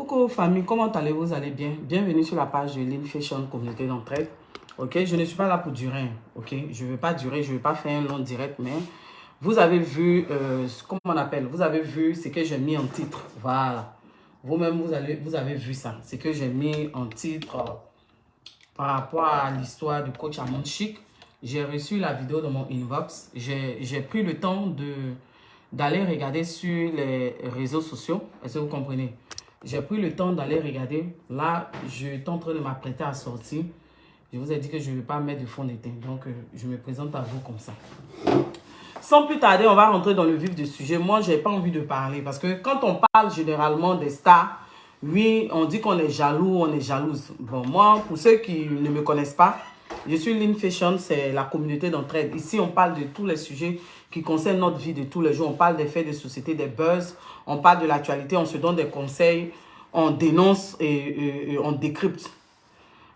Coucou famille, comment allez-vous? Vous allez bien? Bienvenue sur la page de Lean Fashion Communauté d'entraide. Ok, je ne suis pas là pour durer. Ok, je ne veux pas durer, je ne veux pas faire un long direct, mais vous avez vu, comment on appelle? Vous avez vu ce que j'ai mis en titre. Voilà. Vous-même, vous avez vu ça. Ce que j'ai mis en titre par rapport à l'histoire du coach Amon Chic. J'ai reçu la vidéo dans mon inbox. J'ai pris le temps d'aller regarder sur les réseaux sociaux. Est-ce que vous comprenez? J'ai pris le temps d'aller regarder. Là, je suis en train de m'apprêter à sortir. Je vous ai dit que je ne vais pas mettre de fond de teint. Donc, je me présente à vous comme ça. Sans plus tarder, on va rentrer dans le vif du sujet. Moi, je n'ai pas envie de parler. Parce que quand on parle généralement des stars, oui, on dit qu'on est jaloux, on est jalouse. Bon, moi, pour ceux qui ne me connaissent pas, je suis Lean Fashion, c'est la communauté d'entraide. Ici, on parle de tous les sujets qui concernent notre vie de tous les jours. On parle des faits de société, des buzz, on parle de l'actualité, on se donne des conseils, on dénonce et on décrypte.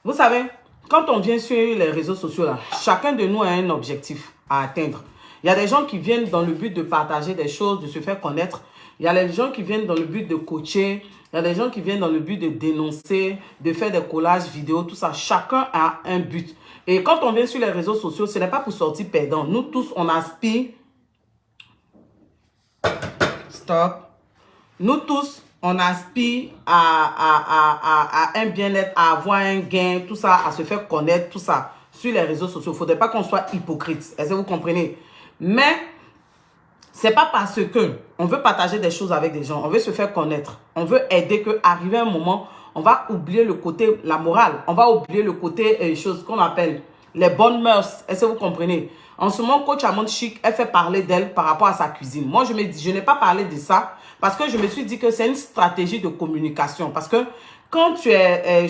Vous savez, quand on vient sur les réseaux sociaux, là, chacun de nous a un objectif à atteindre. Il y a des gens qui viennent dans le but de partager des choses, de se faire connaître. Il y a des gens qui viennent dans le but de coacher. Il y a des gens qui viennent dans le but de dénoncer, de faire des collages vidéo, tout ça. Chacun a un but. Et quand on vient sur les réseaux sociaux, ce n'est pas pour sortir perdant. Nous tous, on aspire. Stop. Nous tous, on aspire à un bien-être, à avoir un gain, tout ça, à se faire connaître, tout ça, sur les réseaux sociaux. Il ne faudrait pas qu'on soit hypocrite. Est-ce que vous comprenez? Mais, ce n'est pas parce que on veut partager des choses avec des gens, on veut se faire connaître, on veut aider qu'arriver un moment, on va oublier le côté, la morale, on va oublier le côté, choses qu'on appelle les bonnes mœurs. Est-ce que vous comprenez? En ce moment, coach Amon Chic, elle fait parler d'elle par rapport à sa cuisine. Moi, je n'ai pas parlé de ça parce que je me suis dit que c'est une stratégie de communication. Parce que quand tu es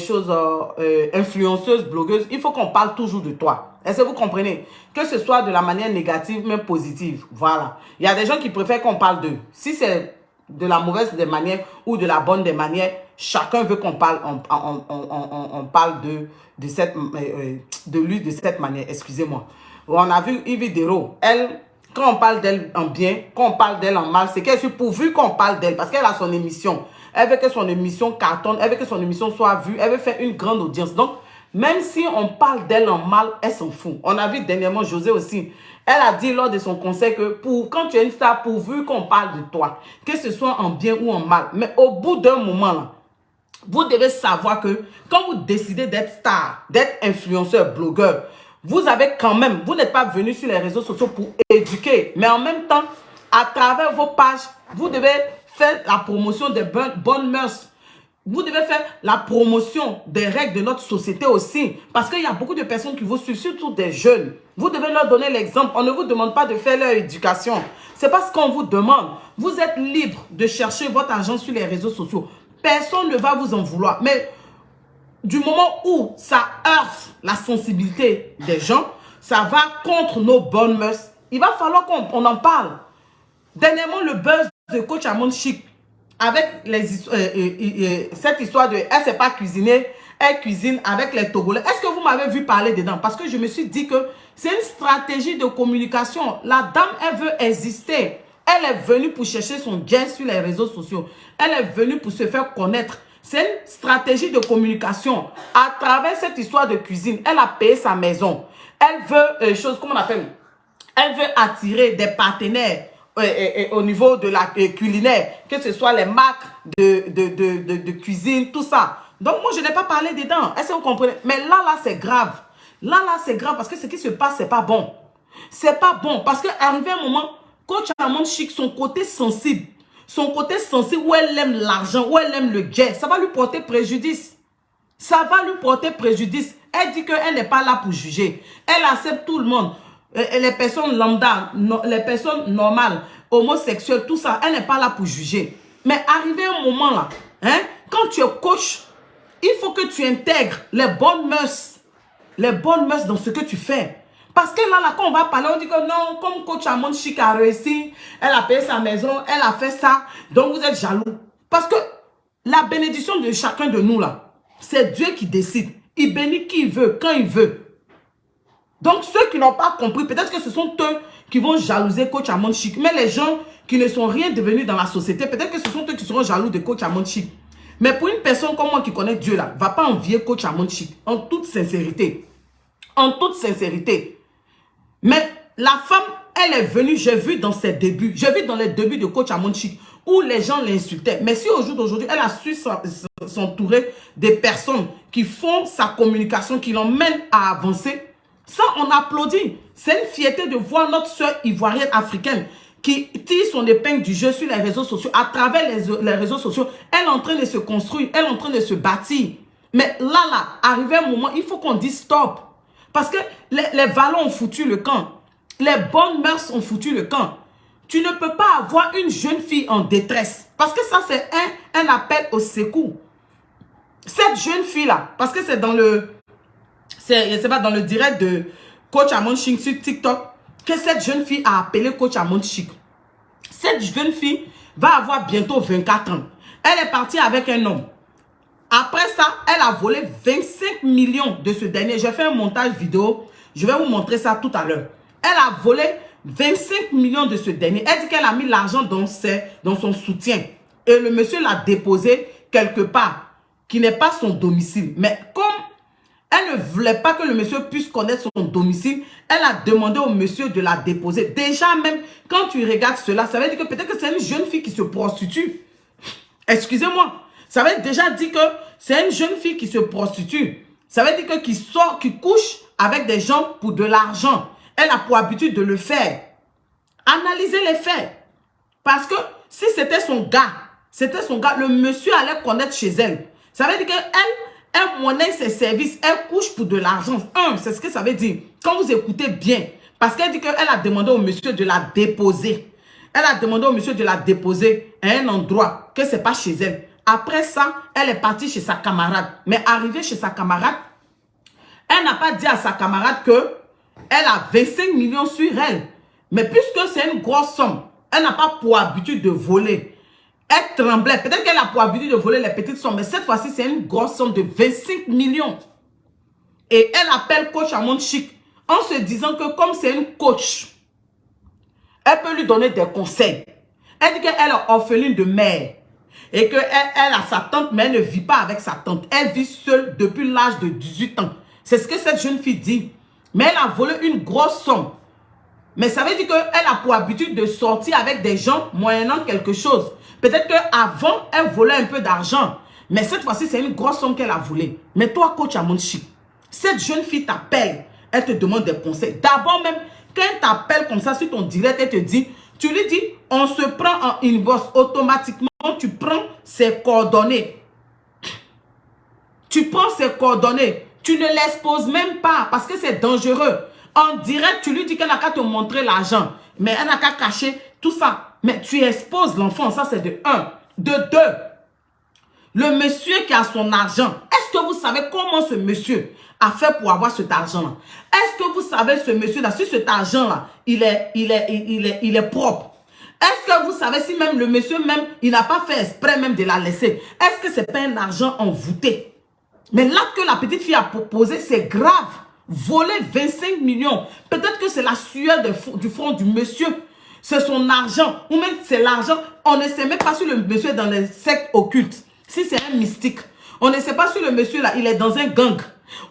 influenceuse, blogueuse, il faut qu'on parle toujours de toi. Est-ce que vous comprenez? Que ce soit de la manière négative, même positive. Voilà. Il y a des gens qui préfèrent qu'on parle d'eux. Si c'est de la mauvaise des manières ou de la bonne des manières, chacun veut qu'on parle, on parle de lui de cette manière. Excusez-moi. On a vu Yves Dero. Elle, quand on parle d'elle en bien, quand on parle d'elle en mal, c'est qu'elle est pourvue qu'on parle d'elle parce qu'elle a son émission. Elle veut que son émission cartonne, elle veut que son émission soit vue, elle veut faire une grande audience. Donc, même si on parle d'elle en mal, elle s'en fout. On a vu dernièrement José aussi. Elle a dit lors de son conseil que quand tu es une star, pourvu qu'on parle de toi, que ce soit en bien ou en mal. Mais au bout d'un moment, là, vous devez savoir que quand vous décidez d'être star, d'être influenceur, blogueur, vous avez quand même, vous n'êtes pas venu sur les réseaux sociaux pour éduquer, mais en même temps, à travers vos pages, vous devez faire la promotion des bonnes mœurs. Vous devez faire la promotion des règles de notre société aussi. Parce qu'il y a beaucoup de personnes qui vous suivent, surtout des jeunes. Vous devez leur donner l'exemple. On ne vous demande pas de faire leur éducation. C'est parce qu'on vous demande. Vous êtes libre de chercher votre argent sur les réseaux sociaux. Personne ne va vous en vouloir. Mais du moment où ça heurte la sensibilité des gens, ça va contre nos bonnes mœurs, il va falloir qu'on en parle. Dernièrement, le buzz de coach Amon Chic, avec cette histoire de elle ne sait pas cuisiner, elle cuisine avec les Togolais. Est-ce que vous m'avez vu parler dedans? Parce que je me suis dit que c'est une stratégie de communication. La dame, elle veut exister. Elle est venue pour chercher son gain sur les réseaux sociaux. Elle est venue pour se faire connaître. C'est une stratégie de communication. À travers cette histoire de cuisine, elle a payé sa maison. Elle veut, comment on appelle? Elle veut attirer des partenaires au niveau de la culinaire, que ce soit les marques de cuisine, tout ça. Donc, moi, je n'ai pas parlé dedans. Est-ce que vous comprenez? Mais là, c'est grave. Là, c'est grave parce que ce qui se passe, c'est pas bon. C'est pas bon parce qu'arrivé un moment, coach Amon Chic, son côté sensible où elle aime l'argent, où elle aime le gain, ça va lui porter préjudice. Ça va lui porter préjudice. Elle dit qu'elle n'est pas là pour juger. Elle accepte tout le monde. Les personnes lambda, les personnes normales, homosexuelles, tout ça, elle n'est pas là pour juger. Mais arrivé un moment là, hein, quand tu es coach, il faut que tu intègres les bonnes mœurs dans ce que tu fais. Parce que là, quand on va parler, on dit que non, comme coach Amon Chic a réussi, elle a payé sa maison, elle a fait ça, donc vous êtes jaloux. Parce que la bénédiction de chacun de nous là, c'est Dieu qui décide. Il bénit qui il veut, quand il veut. Donc, ceux qui n'ont pas compris, peut-être que ce sont eux qui vont jalouser coach Amon Chic. Mais les gens qui ne sont rien devenus dans la société, peut-être que ce sont eux qui seront jaloux de coach Amon Chic. Mais pour une personne comme moi qui connaît Dieu là, va pas envier coach Amon Chic. En toute sincérité. En toute sincérité. Mais la femme, elle est venue, j'ai vu dans ses débuts. J'ai vu dans les débuts de coach Amon Chic où les gens l'insultaient. Mais si au jour d'aujourd'hui, elle a su s'entourer des personnes qui font sa communication, qui l'emmènent à avancer, ça, on applaudit. C'est une fierté de voir notre soeur ivoirienne africaine qui tire son épingle du jeu sur les réseaux sociaux, à travers les réseaux sociaux. Elle est en train de se construire, elle est en train de se bâtir. Mais là, arrivé un moment, il faut qu'on dise stop. Parce que les valeurs ont foutu le camp. Les bonnes mœurs ont foutu le camp. Tu ne peux pas avoir une jeune fille en détresse. Parce que ça, c'est un appel au secours. Cette jeune fille-là, parce que c'est dans le... je sais pas, dans le direct de coach Amon Chic sur TikTok, que cette jeune fille a appelé coach Amon Chic. Cette jeune fille va avoir bientôt 24 ans. Elle est partie avec un homme. Après ça, elle a volé 25 millions de ce dernier. J'ai fait un montage vidéo. Je vais vous montrer ça tout à l'heure. Elle a volé 25 millions de ce dernier. Elle dit qu'elle a mis l'argent dans son soutien. Et le monsieur l'a déposé quelque part, qui n'est pas son domicile. Mais comme elle ne voulait pas que le monsieur puisse connaître son domicile, elle a demandé au monsieur de la déposer. Déjà même, quand tu regardes cela, ça veut dire que peut-être que c'est une jeune fille qui se prostitue. Excusez-moi. Ça veut déjà dire que c'est une jeune fille qui se prostitue. Ça veut dire que qui sort, qui couche avec des gens pour de l'argent. Elle a pour habitude de le faire. Analysez les faits. Parce que si c'était son gars, le monsieur allait connaître chez elle. Ça veut dire qu'elle monnaie ses services, elle couche pour de l'argent. C'est ce que ça veut dire. Quand vous écoutez bien, parce qu'elle dit qu'elle a demandé au monsieur de la déposer. Elle a demandé au monsieur de la déposer à un endroit que ce n'est pas chez elle. Après ça, elle est partie chez sa camarade. Mais arrivée chez sa camarade, elle n'a pas dit à sa camarade que elle a 25 millions sur elle. Mais puisque c'est une grosse somme, elle n'a pas pour habitude de voler. Elle tremblait. Peut-être qu'elle a pour habitude de voler les petites sommes. Mais cette fois-ci, c'est une grosse somme de 25 millions. Et elle appelle coach Amon Chic en se disant que comme c'est une coach, elle peut lui donner des conseils. Elle dit qu'elle est orpheline de mère. Et qu'elle a sa tante, mais elle ne vit pas avec sa tante. Elle vit seule depuis l'âge de 18 ans. C'est ce que cette jeune fille dit. Mais elle a volé une grosse somme. Mais ça veut dire qu'elle a pour habitude de sortir avec des gens moyennant quelque chose. Peut-être qu'avant, elle volait un peu d'argent. Mais cette fois-ci, c'est une grosse somme qu'elle a volée. Mais toi, coach Amon Chic, cette jeune fille t'appelle. Elle te demande des conseils. D'abord même, quand elle t'appelle comme ça sur ton direct, elle te dit, tu lui dis, on se prend en inbox automatiquement. Tu prends ses coordonnées. Tu prends ses coordonnées. Tu ne l'exposes même pas parce que c'est dangereux. En direct, tu lui dis qu'elle n'a qu'à te montrer l'argent. Mais elle n'a qu'à cacher tout ça. Mais tu exposes l'enfant. Ça, c'est de 1. De 2. Le monsieur qui a son argent. Est-ce que vous savez comment ce monsieur a fait pour avoir cet argent-là? Est-ce que vous savez ce monsieur-là, si cet argent-là, il est propre? Est-ce que vous savez si même le monsieur même, il n'a pas fait exprès même de la laisser? Est-ce que ce n'est pas un argent envoûté? Mais l'acte que la petite fille a proposé, c'est grave. Voler 25 millions. Peut-être que c'est la sueur du front du monsieur. C'est son argent. Ou même c'est l'argent. On ne sait même pas si le monsieur est dans les sectes occultes. Si c'est un mystique. On ne sait pas si le monsieur là, il est dans un gang.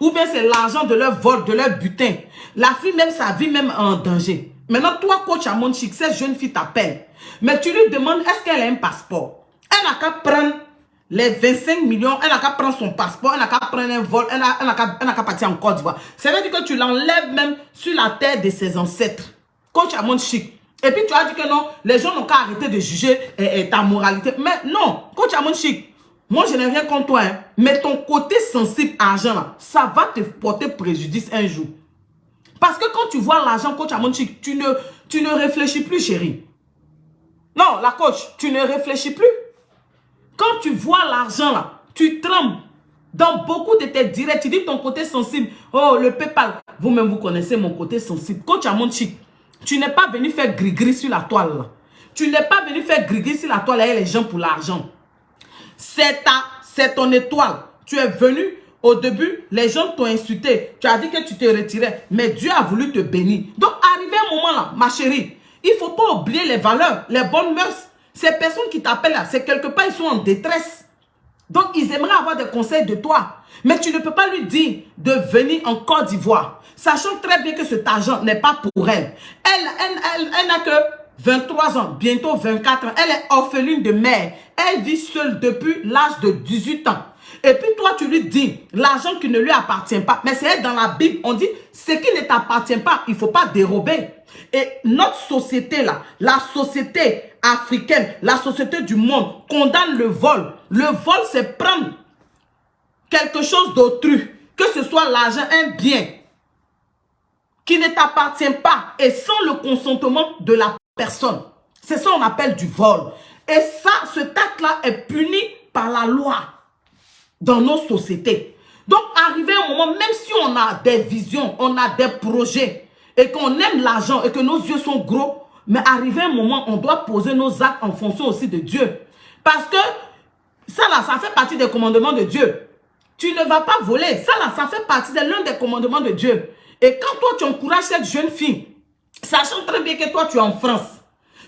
Ou bien c'est l'argent de leur vol, de leur butin. La fille même, sa vie même en danger. Maintenant, toi, coach Amon Chic, cette jeune fille t'appelle. Mais tu lui demandes, est-ce qu'elle a un passeport? Elle n'a qu'à prendre les 25 millions, elle n'a qu'à prendre son passeport, elle n'a qu'à prendre un vol, elle n'a qu'à partir en Côte d'Ivoire. Ça veut dire que tu l'enlèves même sur la terre de ses ancêtres. Coach Amon Chic. Et puis tu as dit que non, les gens n'ont qu'à arrêter de juger ta moralité. Mais non, coach Amon Chic, moi je n'ai rien contre toi. Hein, mais ton côté sensible argent, là, ça va te porter préjudice un jour. Parce que quand tu vois l'argent, coach Amon Chic, tu ne réfléchis plus, chérie. Non, la coach, tu ne réfléchis plus. Quand tu vois l'argent là, tu trembles. Dans beaucoup de tes directs, tu dis ton côté sensible. Oh, le PayPal. Vous-même, vous connaissez mon côté sensible. Coach Amon Chic, tu n'es pas venu faire gris-gris sur la toile là. Tu n'es pas venu faire gris-gris sur la toile avec les gens pour l'argent. C'est ton étoile. Tu es venu, au début, les gens t'ont insulté. Tu as dit que tu te retirais. Mais Dieu a voulu te bénir. Donc, arrivé un moment là, ma chérie, il ne faut pas oublier les valeurs, les bonnes mœurs. Ces personnes qui t'appellent là, c'est quelque part, ils sont en détresse. Donc, ils aimeraient avoir des conseils de toi. Mais tu ne peux pas lui dire de venir en Côte d'Ivoire, sachant très bien que cet argent n'est pas pour elle. Elle n'a que 23 ans, bientôt 24 ans. Elle est orpheline de mère. Elle vit seule depuis l'âge de 18 ans. Et puis toi, tu lui dis l'argent qui ne lui appartient pas. Mais c'est dans la Bible, on dit ce qui ne t'appartient pas, il ne faut pas dérober. Et notre société là, la société africaine, la société du monde condamne le vol. Le vol, c'est prendre quelque chose d'autrui, que ce soit l'argent, un bien qui ne t'appartient pas et sans le consentement de la personne. C'est ça qu'on appelle du vol. Et ça, ce acte-là est puni par la loi dans nos sociétés. Donc, arrivé un moment, même si on a des visions, on a des projets et qu'on aime l'argent et que nos yeux sont gros, mais arrivé un moment, on doit poser nos actes en fonction aussi de Dieu. Parce que ça là, ça fait partie des commandements de Dieu. Tu ne vas pas voler. Ça là, ça fait partie de l'un des commandements de Dieu. Et quand toi, tu encourages cette jeune fille, sachant très bien que toi, tu es en France,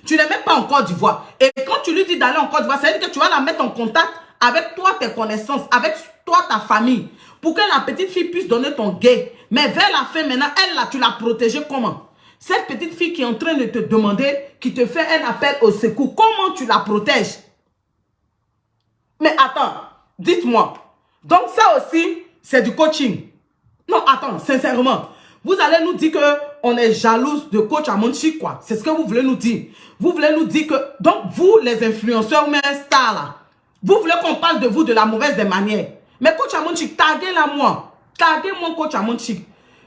tu n'es même pas en Côte d'Ivoire. Et quand tu lui dis d'aller en Côte d'Ivoire, ça veut dire que tu vas la mettre en contact avec toi, tes connaissances, avec toi, ta famille, pour que la petite fille puisse donner ton gay. Mais vers la fin, maintenant, elle là, tu l'as protégée comment? Cette petite fille qui est en train de te demander, qui te fait un appel au secours, comment tu la protèges? Mais attends, dites-moi. Donc ça aussi, c'est du coaching. Non, attends, sincèrement. Vous allez nous dire qu'on est jalouse de coach Amonchi, quoi. C'est ce que vous voulez nous dire. Vous voulez nous dire que, donc vous, les influenceurs ou même stars, là, vous voulez qu'on parle de vous de la mauvaise des manières. Mais coach Amonchi, taguez-la moi. Taguez-moi coach Amonchi.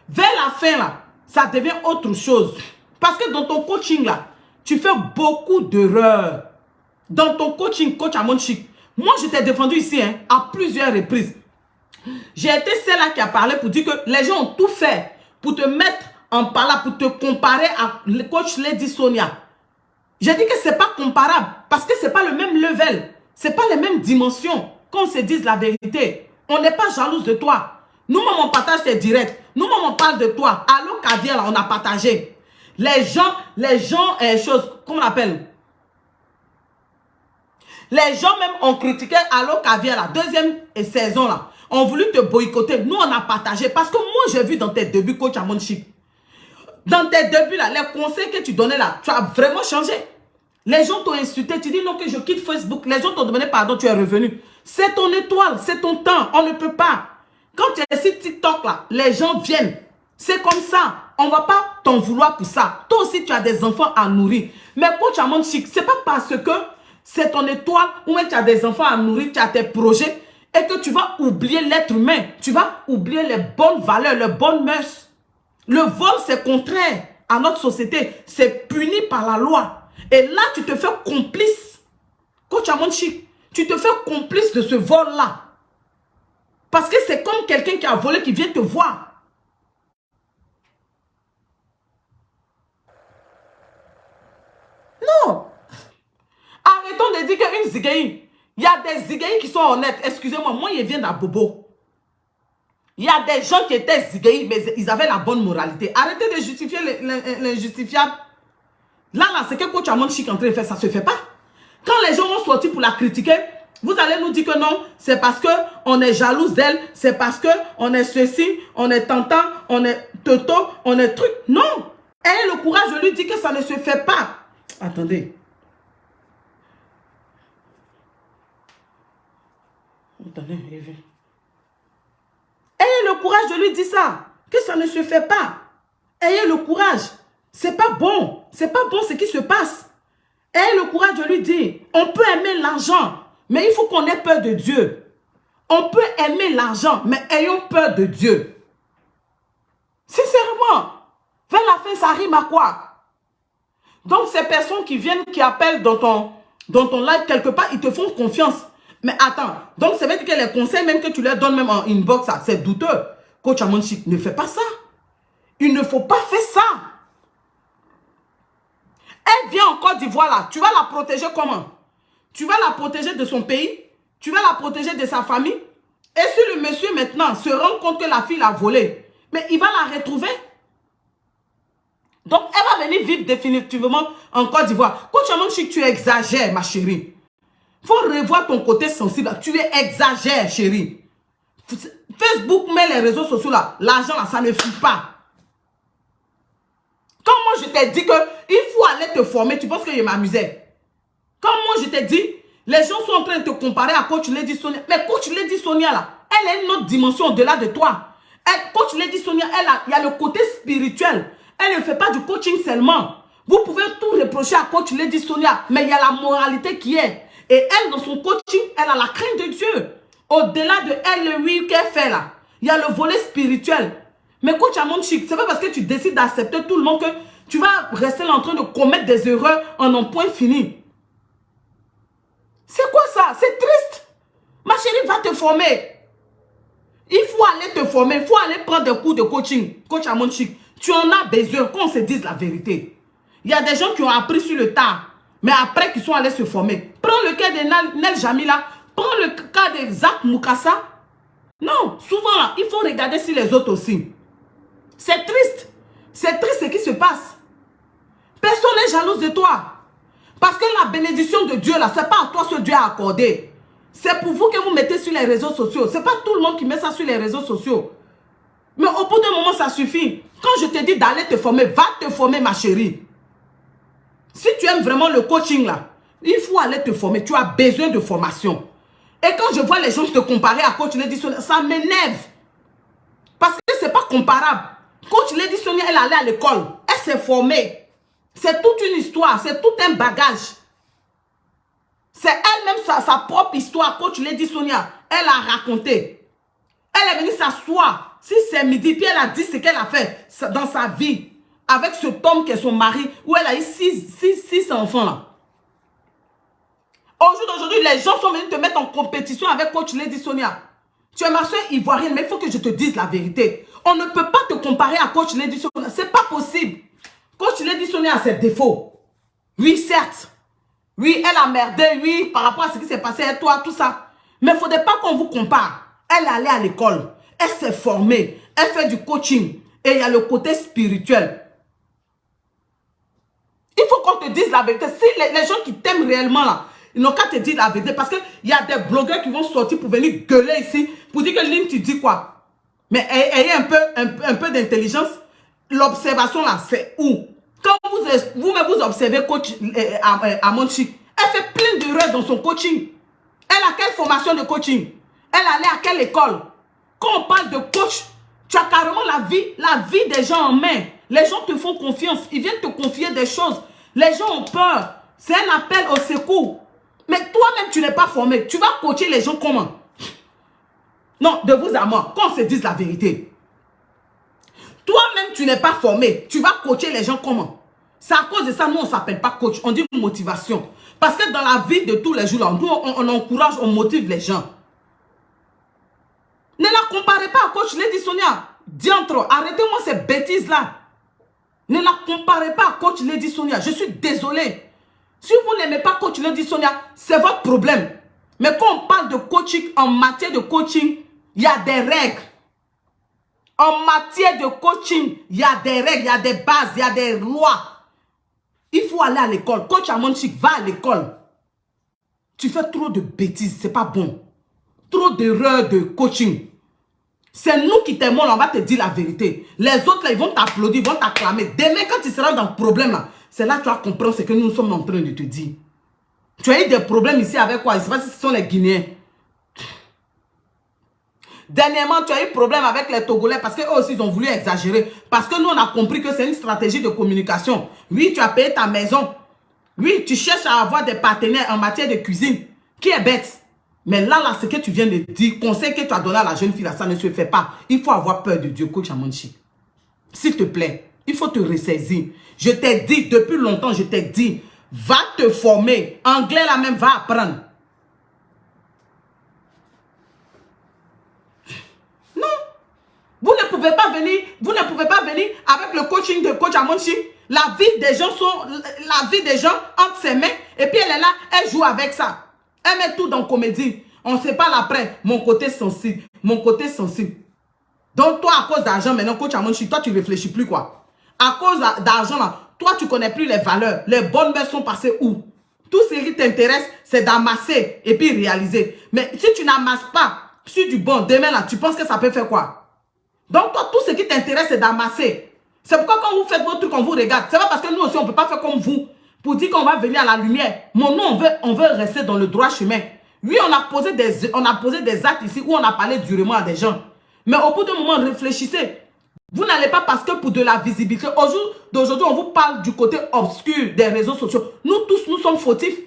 Vers la fin, là, ça devient autre chose. Parce que dans ton coaching, là, tu fais beaucoup d'erreurs. Dans ton coaching, coach Amonchi, moi, je t'ai défendu ici, hein, à plusieurs reprises. J'ai été celle-là qui a parlé pour dire que les gens ont tout fait pour te mettre en parlant, pour te comparer à le coach Lady Sonia. J'ai dit que ce n'est pas comparable parce que ce n'est pas le même level. Ce n'est pas les mêmes dimensions. Qu'on se dise la vérité. On n'est pas jalouse de toi. Nous-mêmes, on partage tes directs. Nous-mêmes, on parle de toi. Allô, Caviar, là, on a partagé. Les gens, comment on appelle? Les gens même ont critiqué Allô, Caviar, la deuxième saison, là. On voulu te boycotter. Nous, on a partagé. Parce que moi, j'ai vu dans tes débuts, coach Amonchi. Dans tes débuts, là, les conseils que tu donnais là, tu as vraiment changé. Les gens t'ont insulté. Tu dis non, que je quitte Facebook. Les gens t'ont demandé pardon, tu es revenu. C'est ton étoile, c'est ton temps. On ne peut pas. Quand tu es sur TikTok, là, les gens viennent. C'est comme ça. On ne va pas t'en vouloir pour ça. Toi aussi, tu as des enfants à nourrir. Mais coach Amonchi, ce n'est pas parce que c'est ton étoile ou même tu as des enfants à nourrir, tu as tes projets. Et que tu vas oublier l'être humain. Tu vas oublier les bonnes valeurs, les bonnes mœurs. Le vol, c'est contraire à notre société. C'est puni par la loi. Et là, tu te fais complice. Coach Amonchi, tu te fais complice de ce vol-là. Parce que c'est comme quelqu'un qui a volé qui vient te voir. Non. Arrêtons de dire qu'une zigéine. Il y a des zigéines qui sont honnêtes. Excusez-moi, moi, je viens d'Abobo. Il y a des gens qui étaient zigéines, mais ils avaient la bonne moralité. Arrêtez de justifier l'injustifiable. Là, c'est que coach Amonchi est en train de faire, ça ne se fait pas. Quand les gens vont sortir pour la critiquer, vous allez nous dire que non, c'est parce qu'on est jalouse d'elle, c'est parce qu'on est ceci, on est tentant, on est toto, on est truc. Non. Ayez le courage de lui dire que ça ne se fait pas. Attendez. Attendez, ayez le courage de lui dire ça, que ça ne se fait pas. Ayez le courage. C'est pas bon. C'est pas bon ce qui se passe. Ayez le courage de lui dire, on peut aimer l'argent, mais il faut qu'on ait peur de Dieu. On peut aimer l'argent, mais ayons peur de Dieu. Sincèrement, vers la fin, ça rime à quoi? Donc, ces personnes qui viennent, qui appellent dans ton live, quelque part, ils te font confiance. Mais attends, donc ça veut dire que les conseils même que tu leur donnes même en inbox, c'est douteux. Coach Amonchi, ne fais pas ça. Il ne faut pas faire ça. Elle vient en Côte d'Ivoire là, tu vas la protéger comment? Tu vas la protéger de son pays? Tu vas la protéger de sa famille? Et si le monsieur maintenant se rend compte que la fille l'a volé, mais il va la retrouver? Donc elle va venir vivre définitivement en Côte d'Ivoire. Coach Amonchi, tu exagères ma chérie. Faut revoir ton côté sensible. Tu es exagères, chérie. Facebook, mais les réseaux sociaux là, l'argent là, ça ne fuit pas. Quand moi je t'ai dit qu'il faut aller te former, tu penses que je m'amusais. Quand moi je t'ai dit, les gens sont en train de te comparer à Coach Lady Sonia. Mais Coach Lady Sonia là, elle a une autre dimension au-delà de toi. Coach Lady Sonia, il y a le côté spirituel. Elle ne fait pas du coaching seulement. Vous pouvez tout reprocher à Coach Lady Sonia, mais il y a la moralité qui est. Et elle, dans son coaching, elle a la crainte de Dieu. Au-delà de elle, oui, qu'elle fait là, il y a le volet spirituel. Mais Coach Amon Chic, c'est pas parce que tu décides d'accepter tout le monde que tu vas rester là en train de commettre des erreurs en un point fini. C'est quoi ça? C'est triste. Ma chérie, va te former. Il faut aller te former. Il faut aller prendre des cours de coaching. Coach Amon Chic, tu en as besoin qu'on se dise la vérité. Il y a des gens qui ont appris sur le tas, mais après qui sont allés se former. Prends le cas de Nel Jamila. Prends le cas de Zach Mukasa. Non, souvent là, il faut regarder sur les autres aussi. C'est triste. C'est triste ce qui se passe. Personne n'est jalouse de toi. Parce que la bénédiction de Dieu là, ce n'est pas à toi ce Dieu a accordé. C'est pour vous que vous mettez sur les réseaux sociaux. Ce n'est pas tout le monde qui met ça sur les réseaux sociaux. Mais au bout d'un moment, ça suffit. Quand je te dis d'aller te former, va te former ma chérie. Si tu aimes vraiment le coaching là, il faut aller te former. Tu as besoin de formation. Et quand je vois les gens te comparer à Coach Lady Sonia, ça m'énerve. Parce que ce n'est pas comparable. Coach Lady Sonia, elle allait à l'école. Elle s'est formée. C'est toute une histoire. C'est tout un bagage. C'est elle-même sa propre histoire. Coach Lady Sonia, elle a raconté. Elle est venue s'asseoir. Si c'est midi, puis elle a dit ce qu'elle a fait dans sa vie. Avec ce homme qui est son mari, où elle a eu six enfants là. Au jour d'aujourd'hui, les gens sont venus te mettre en compétition avec Coach Lady Sonia. Tu es ma soeur ivoirienne, mais il faut que je te dise la vérité. On ne peut pas te comparer à Coach Lady Sonia. Ce n'est pas possible. Coach Lady Sonia a ses défauts. Oui, certes. Oui, elle a merdé, oui, par rapport à ce qui s'est passé avec toi, tout ça. Mais il ne faudrait pas qu'on vous compare. Elle est allée à l'école. Elle s'est formée. Elle fait du coaching. Et il y a le côté spirituel. Il faut qu'on te dise la vérité. Si les gens qui t'aiment réellement là, ils n'ont qu'à te dire la vérité. Parce qu'il y a des blogueurs qui vont sortir pour venir gueuler ici. Pour dire que Lynn, tu dis quoi? Mais ayez un peu d'intelligence. L'observation là, c'est où? Quand vous-même vous observez coach Amon Chic, elle fait plein d'erreurs dans son coaching. Elle a quelle formation de coaching? Elle allait à quelle école? Quand on parle de coach, tu as carrément la vie des gens en main. Les gens te font confiance. Ils viennent te confier des choses. Les gens ont peur. C'est un appel au secours. Mais toi-même, tu n'es pas formé. Tu vas coacher les gens comment? Non, de vous à moi, qu'on se dise la vérité. Toi-même, tu n'es pas formé. Tu vas coacher les gens comment? C'est à cause de ça, nous, on ne s'appelle pas coach. On dit motivation. Parce que dans la vie de tous les jours, là, nous, on encourage, on motive les gens. Ne la comparez pas à Coach Lady Sonia. Diantre, arrêtez-moi ces bêtises-là. Ne la comparez pas à Coach Lady Sonia. Je suis désolé. Si vous n'aimez pas Coach Lady Sonia, c'est votre problème. Mais quand on parle de coaching, en matière de coaching, il y a des règles. En matière de coaching, il y a des règles, il y a des bases, il y a des lois. Il faut aller à l'école. Coach Amon Chic, va à l'école. Tu fais trop de bêtises, c'est pas bon. Trop d'erreurs de coaching. C'est nous qui t'aimons, on va te dire la vérité. Les autres, là, ils vont t'applaudir, ils vont t'acclamer. Demain, quand tu seras dans le problème, là, c'est là que tu vas comprendre ce que nous sommes en train de te dire. Tu as eu des problèmes ici avec quoi? Je ne sais pas si ce sont les Guinéens. Dernièrement, tu as eu problème avec les Togolais parce qu'eux aussi, ils ont voulu exagérer. Parce que nous, on a compris que c'est une stratégie de communication. Oui, tu as payé ta maison. Oui, tu cherches à avoir des partenaires en matière de cuisine. Qui est bête? Mais là, ce que tu viens de dire, conseil que tu as donné à la jeune fille, là, ça ne se fait pas. Il faut avoir peur de Dieu, Coach Amon Chic. S'il te plaît, il faut te ressaisir. Je t'ai dit, depuis longtemps, je t'ai dit, va te former. Anglais, là même, va apprendre. Non. Vous ne pouvez pas venir avec le coaching de Coach Amon Chic. La vie des gens entre ses mains. Et puis elle est là, elle joue avec ça. Elle met tout dans comédie. On ne sait pas l'après. Mon côté sensible. Mon côté sensible. Donc toi, à cause d'argent, maintenant, Coach Amon Chic, toi, tu ne réfléchis plus quoi. À cause d'argent, là, toi, tu ne connais plus les valeurs. Les bonnes mères sont passées où? Tout ce qui t'intéresse, c'est d'amasser et puis réaliser. Mais si tu n'amasses pas sur du bon, demain là, tu penses que ça peut faire quoi? Donc toi, tout ce qui t'intéresse, c'est d'amasser. C'est pourquoi quand vous faites votre truc, on vous regarde. C'est pas parce que nous aussi, on ne peut pas faire comme vous. Pour dire qu'on va venir à la lumière. Mon nom, on veut rester dans le droit chemin. Oui, on a posé des actes ici où on a parlé durement à des gens. Mais au bout d'un moment, réfléchissez. Vous n'allez pas parce que pour de la visibilité. D'aujourd'hui, on vous parle du côté obscur des réseaux sociaux. Nous tous, nous sommes fautifs.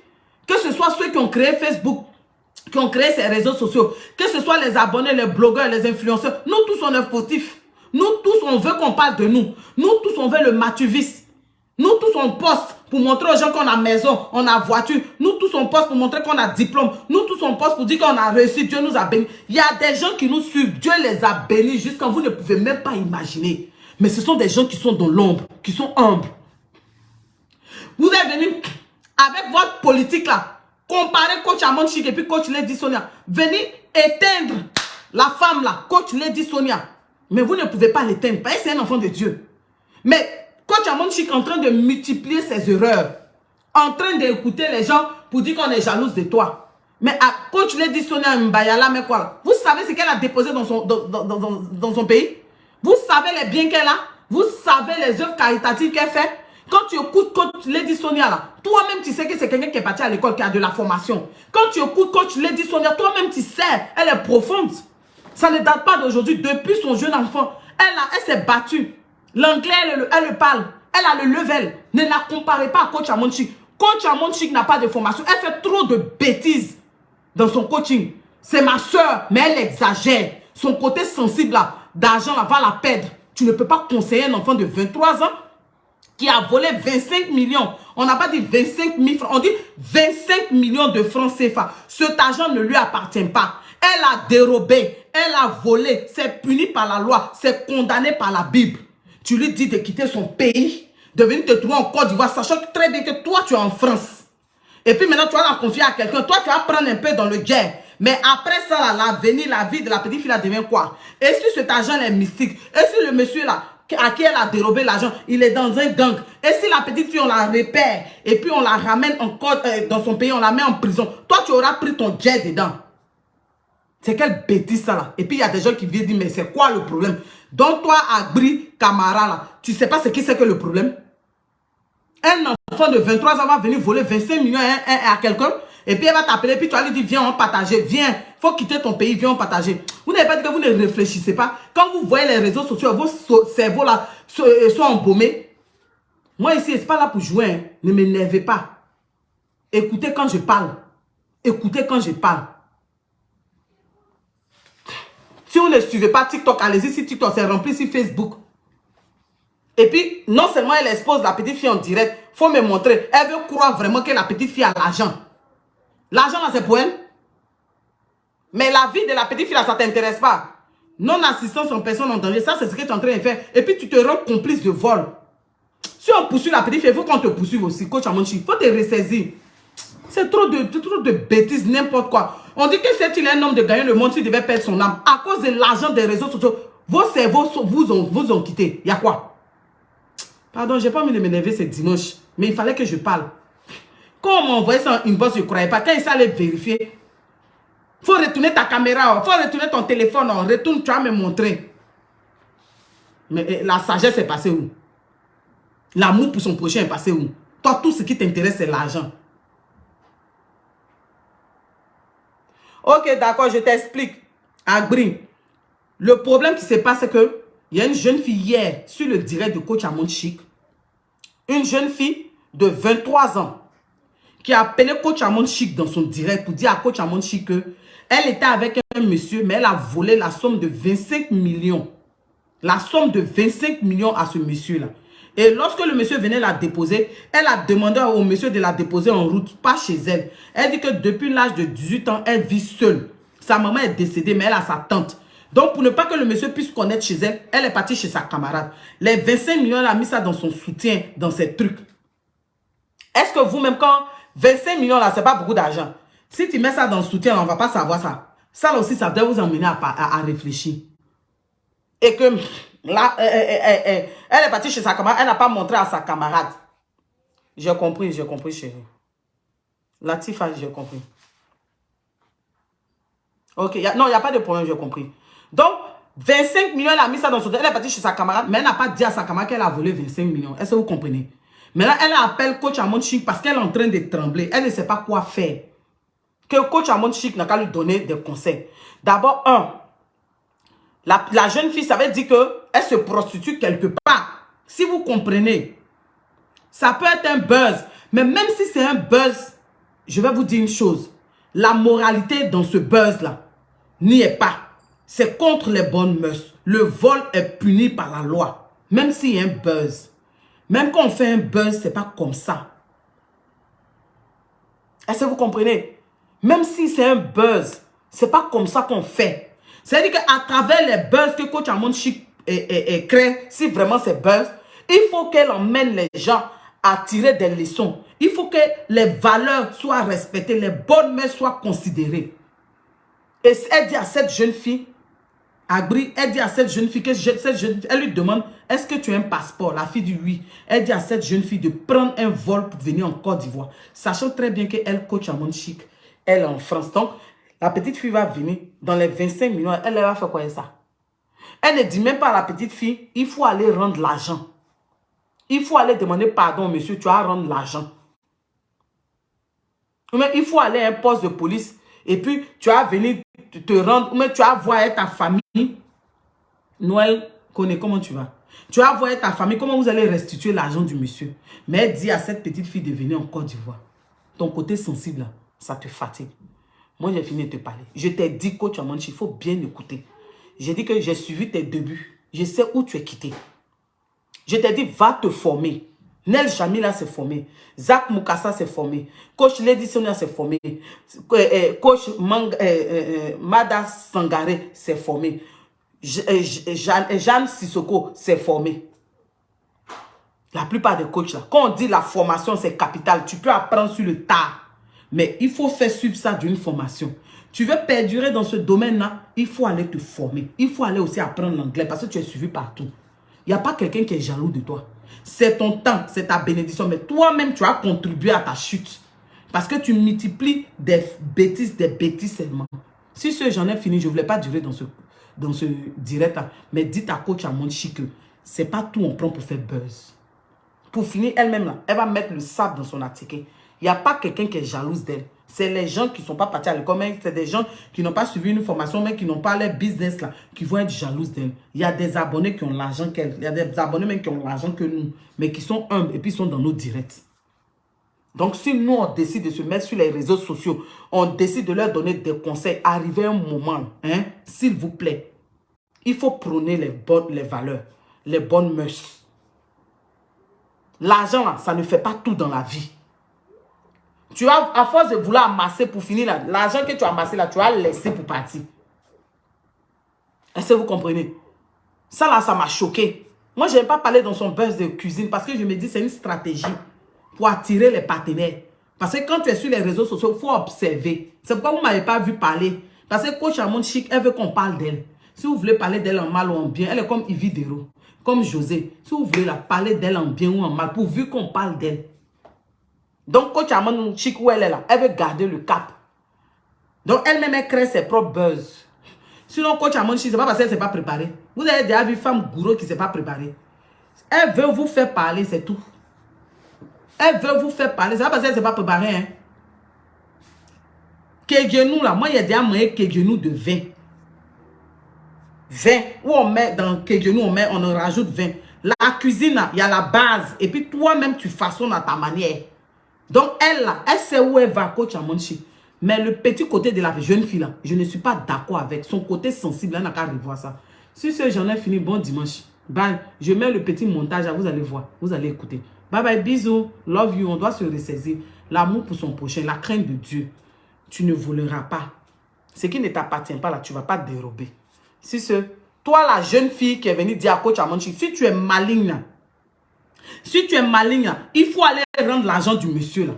Que ce soit ceux qui ont créé Facebook, qui ont créé ces réseaux sociaux, que ce soit les abonnés, les blogueurs, les influenceurs, nous tous, on est fautifs. Nous tous, on veut qu'on parle de nous. Nous tous, on veut le matuvis. Nous tous, on poste pour montrer aux gens qu'on a maison, on a voiture. Nous tous, on poste pour montrer qu'on a diplôme. Nous tous, on poste pour dire qu'on a réussi. Dieu nous a bénis. Il y a des gens qui nous suivent. Dieu les a bénis jusqu'à vous ne pouvez même pas imaginer. Mais ce sont des gens qui sont dans l'ombre, qui sont humbles. Vous êtes venus avec votre politique là, comparer coach Amon Chic et puis coach Lady Sonia. Venez éteindre la femme là, coach Lady Sonia. Mais vous ne pouvez pas l'éteindre, parce que c'est un enfant de Dieu. Mais coach Amon Chic est en train de multiplier ses erreurs. En train d'écouter les gens pour dire qu'on est jalouse de toi. Mais à coach Lady Sonia Mbayala, mais quoi? Vous savez ce qu'elle a déposé dans son pays? Vous savez les biens qu'elle a? Vous savez les œuvres caritatives qu'elle fait? Quand tu écoutes coach Lady Sonia là, toi-même tu sais que c'est quelqu'un qui est parti à l'école, qui a de la formation. Quand tu écoutes coach Lady Sonia, toi-même tu sais, elle est profonde. Ça ne date pas d'aujourd'hui. Depuis son jeune enfant, elle s'est battue. L'anglais, elle le parle. Elle a le level. Ne la comparez pas à coach Amon Chic. Coach Amon Chic n'a pas de formation. Elle fait trop de bêtises dans son coaching. C'est ma soeur, mais elle exagère. Son côté sensible d'argent va la perdre. Tu ne peux pas conseiller un enfant de 23 ans qui a volé 25 millions. On n'a pas dit 25 000 francs. On dit 25 millions de francs CFA. Cet argent ne lui appartient pas. Elle a dérobé. Elle a volé. C'est puni par la loi. C'est condamné par la Bible. Tu lui dis de quitter son pays, de venir te trouver en Côte d'Ivoire, sachant très bien que toi, tu es en France. Et puis maintenant, tu vas la confier à quelqu'un. Toi, tu vas prendre un peu dans le guerre. Mais après ça, l'avenir, la vie de la petite fille, là, devient quoi? Et si cet argent est mystique? Et si le monsieur, là, à qui elle a dérobé l'argent, il est dans un gang? Et si la petite fille, on la repère, et puis on la ramène encore dans son pays, on la met en prison, toi, tu auras pris ton jet dedans. C'est quelle bêtise ça là? Et puis il y a des gens qui viennent dire, mais c'est quoi le problème? Donc toi, Agri Camara là, tu sais pas ce qui c'est que le problème? Un enfant de 23 ans va venir voler 25 millions à quelqu'un, et puis elle va t'appeler, puis tu vas lui dire, viens, on partager, viens, faut quitter ton pays, viens, on partager. Vous n'avez pas dit que vous ne réfléchissez pas. Quand vous voyez les réseaux sociaux, vos cerveaux là sont embaumés. Moi ici, c'est pas là pour jouer, hein. Ne m'énervez pas. Écoutez quand je parle. Écoutez quand je parle. Si vous ne suivez pas TikTok, allez-y si TikTok c'est rempli sur Facebook. Et puis, non seulement elle expose la petite fille en direct, il faut me montrer. Elle veut croire vraiment que la petite fille a l'argent. L'argent là, c'est pour elle. Mais la vie de la petite fille là, ça ne t'intéresse pas. Non-assistance en personne en danger, ça c'est ce que tu es en train de faire. Et puis, tu te rends complice de vol. Si on poursuit la petite fille, il faut qu'on te poursuive aussi. Coach Amon Chic, il faut te ressaisir. C'est trop de bêtises, n'importe quoi. On dit que c'est il est un homme de gagner le monde, il devait perdre son âme. À cause de l'argent des réseaux sociaux, vos cerveaux vous ont quitté. Il y a quoi? Pardon, j'ai pas envie de m'énerver, c'est dimanche. Mais il fallait que je parle. Quand on m'a envoyé ça en inbox, je ne croyais pas. Quand il s'allait vérifier, il faut retourner ta caméra, il faut retourner ton téléphone, retourne, tu vas me montrer. Mais la sagesse est passée où? L'amour pour son prochain est passé où? Toi, tout ce qui t'intéresse, c'est l'argent. Ok, d'accord, je t'explique. Agri, le problème qui se passe, c'est que il y a une jeune fille hier sur le direct de coach Amon Chic. Une jeune fille de 23 ans qui a appelé coach Amon Chic dans son direct pour dire à coach Amon Chic qu'elle était avec un monsieur, mais elle a volé la somme de 25 millions. La somme de 25 millions à ce monsieur-là. Et lorsque le monsieur venait la déposer, elle a demandé au monsieur de la déposer en route, pas chez elle. Elle dit que depuis l'âge de 18 ans, elle vit seule. Sa maman est décédée, mais elle a sa tante. Donc, pour ne pas que le monsieur puisse connaître chez elle, elle est partie chez sa camarade. Les 25 millions, elle a mis ça dans son soutien, dans ses trucs. Est-ce que vous-même, quand 25 millions, là, c'est pas beaucoup d'argent. Si tu mets ça dans le soutien, on ne va pas savoir ça. Ça là aussi, ça doit vous emmener à réfléchir. Et que là, elle est partie chez sa camarade, elle n'a pas montré à sa camarade. J'ai compris, chérie. Latifa, j'ai compris. Ok, non, il n'y a pas de problème, j'ai compris. Donc, 25 millions, elle a mis ça dans son... Elle est partie chez sa camarade, mais elle n'a pas dit à sa camarade qu'elle a volé 25 millions. Est-ce que vous comprenez? Maintenant, elle appelle coach Amon Chic parce qu'elle est en train de trembler. Elle ne sait pas quoi faire. Que coach Amon Chic n'a qu'à lui donner des conseils. D'abord, la jeune fille, ça veut dire qu'elle se prostitue quelque part. Si vous comprenez, ça peut être un buzz. Mais même si c'est un buzz, je vais vous dire une chose. La moralité dans ce buzz-là n'y est pas. C'est contre les bonnes mœurs. Le vol est puni par la loi. Même s'il y a un buzz. Même quand on fait un buzz, c'est pas comme ça. Est-ce que vous comprenez? Même si c'est un buzz, c'est pas comme ça qu'on fait. C'est-à-dire qu'à travers les buzz que coach Amon Chic crée, si vraiment c'est buzz, il faut qu'elle emmène les gens à tirer des leçons. Il faut que les valeurs soient respectées, les bonnes mœurs soient considérées. Et elle dit à cette jeune fille, Agri, elle dit à cette jeune fille, elle lui demande, est-ce que tu as un passeport? La fille dit oui. Elle dit à cette jeune fille de prendre un vol pour venir en Côte d'Ivoire. Sachant très bien qu'elle coach Amon Chic, elle est en France. Donc, la petite fille va venir dans les 25 millions. Elle va faire quoi ça? Elle ne dit même pas à la petite fille, il faut aller rendre l'argent. Il faut aller demander pardon, monsieur, tu vas rendre l'argent. Mais il faut aller à un poste de police et puis tu vas venir te rendre, mais tu vas voir ta famille. Noël connaît comment tu vas. Tu vas voir ta famille, comment vous allez restituer l'argent du monsieur. Mais elle dit à cette petite fille de venir en Côte d'Ivoire. Ton côté sensible, là, ça te fatigue. Moi, j'ai fini de te parler. Je t'ai dit, coach Amon Chic, il faut bien écouter. J'ai dit que j'ai suivi tes débuts. Je sais où tu es quitté. Je t'ai dit, va te former. Nel Jamila s'est formé. Zach Moukassa s'est formé. Coach Lady Sonia s'est formé. Coach Mada Sangare s'est formé. Jeanne Sissoko s'est formé. La plupart des coachs, là, quand on dit la formation, c'est capital. Tu peux apprendre sur le tas. Mais il faut faire suivre ça d'une formation. Tu veux perdurer dans ce domaine-là, il faut aller te former. Il faut aller aussi apprendre l'anglais parce que tu es suivi partout. Il n'y a pas quelqu'un qui est jaloux de toi. C'est ton temps, c'est ta bénédiction. Mais toi-même, tu as contribué à ta chute. Parce que tu multiplies des bêtises seulement. Si j'en ai fini, je ne voulais pas durer dans ce direct-là. Mais dites à coach Amon Chic que ce n'est pas tout on prend pour faire buzz. Pour finir, elle-même, là, elle va mettre le sable dans son article. Il n'y a pas quelqu'un qui est jalouse d'elle. C'est les gens qui ne sont pas partis à l'école, mais c'est des gens qui n'ont pas suivi une formation, mais qui n'ont pas leur business là, qui vont être jalouses d'elle. Il y a des abonnés qui ont l'argent qu'elle. Il y a des abonnés même qui ont l'argent que nous, mais qui sont humbles et puis sont dans nos directs. Donc, si nous, on décide de se mettre sur les réseaux sociaux, on décide de leur donner des conseils, arrivé un moment, hein, s'il vous plaît, il faut prôner les valeurs, les bonnes mœurs. L'argent, là, ça ne fait pas tout dans la vie. Tu as, à force de vouloir amasser pour finir, l'argent que tu as amassé là, tu vas laisser pour partir. Est-ce que vous comprenez? Ça là, ça m'a choqué. Moi, je n'aime pas parler dans son buzz de cuisine parce que je me dis c'est une stratégie pour attirer les partenaires. Parce que quand tu es sur les réseaux sociaux, il faut observer. C'est pourquoi vous ne m'avez pas vu parler. Parce que coach Amon Chic, elle veut qu'on parle d'elle. Si vous voulez parler d'elle en mal ou en bien, elle est comme Yvi Dero, comme José. Si vous voulez la parler d'elle en bien ou en mal, pourvu qu'on parle d'elle. Donc, coach Amon Chic, où elle est là, elle veut garder le cap. Donc, elle-même, elle crée ses propres buzz. Sinon, coach Amon Chic, ce n'est pas parce qu'elle ne s'est pas préparée. Vous avez déjà vu femme gourou qui ne s'est pas préparée. Elle veut vous faire parler, c'est tout. Elle veut vous faire parler. C'est pas parce qu'elle ne s'est pas préparée. Hein. Kegenou, là, moi, il y a déjà moyen Kegenou de 20. 20. Où on met dans Kegenou, on en rajoute 20. La cuisine, il y a la base. Et puis, toi-même, tu façonnes à ta manière. Donc, elle, là, elle sait où elle va, coach Amon Chic. Mais le petit côté de la jeune fille, là, je ne suis pas d'accord avec. Son côté sensible, elle n'a qu'à revoir ça. Si j'en ai fini, bon dimanche. Bye. Je mets le petit montage, vous allez voir. Vous allez écouter. Bye bye, bisous. Love you. On doit se ressaisir. L'amour pour son prochain, la crainte de Dieu. Tu ne voleras pas. Ce qui ne t'appartient pas, là, tu ne vas pas dérober. Si toi, la jeune fille qui est venue dire à coach Amon Chic, si tu es maligne, là, il faut aller rendre l'argent du monsieur là.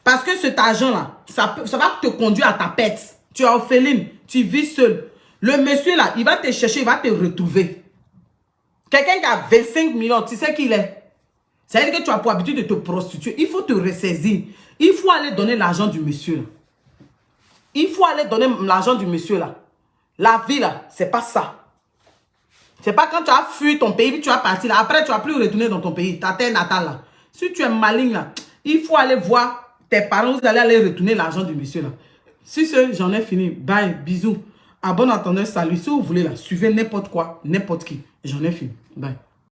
Parce que cet argent-là, ça va te conduire à ta pète. Tu es orpheline, tu vis seul. Le monsieur là, il va te chercher, il va te retrouver. Quelqu'un qui a 25 millions, tu sais qui il est? Ça veut dire que tu as pour habitude de te prostituer. Il faut te ressaisir. Il faut aller donner l'argent du monsieur là. Il faut aller donner l'argent du monsieur là. La vie là, c'est pas ça. C'est pas quand tu as fui ton pays, tu as parti là. Après, tu vas plus retourner dans ton pays, ta terre natale là. Si tu es maligne là, il faut aller voir tes parents, vous allez aller retourner l'argent du monsieur là. Si j'en ai fini. Bye, bisous. À bon entendeur, salut. Si vous voulez là, suivez n'importe quoi, n'importe qui. J'en ai fini. Bye.